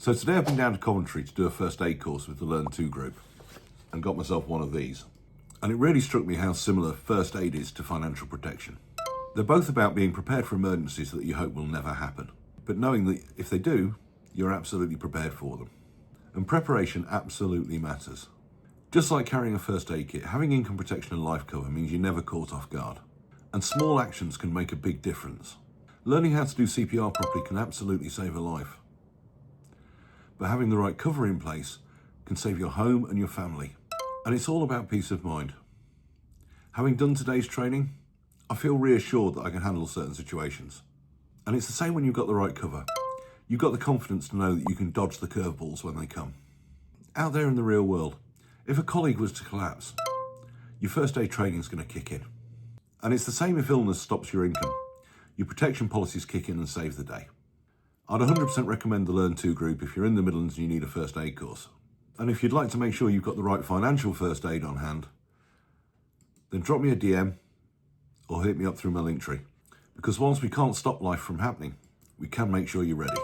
So today I've been down to Coventry to do a first aid course with the Learn 2 group and got myself one of these. And it really struck me how similar first aid is to financial protection. They're both about being prepared for emergencies that you hope will never happen, but knowing that if they do, you're absolutely prepared for them. And preparation absolutely matters. Just like carrying a first aid kit, having income protection and life cover means you're never caught off guard. And small actions can make a big difference. Learning how to do CPR properly can absolutely save a life. But having the right cover in place can save your home and your family. And it's all about peace of mind. Having done today's training, I feel reassured that I can handle certain situations. And it's the same when you've got the right cover. You've got the confidence to know that you can dodge the curveballs when they come. Out there in the real world, if a colleague was to collapse, your first aid training is going to kick in. And it's the same if illness stops your income. Your protection policies kick in and save the day. I'd 100% recommend the Learn 2 group if you're in the Midlands and you need a first aid course. And if you'd like to make sure you've got the right financial first aid on hand, then drop me a DM or hit me up through my link tree. Because whilst we can't stop life from happening, we can make sure you're ready.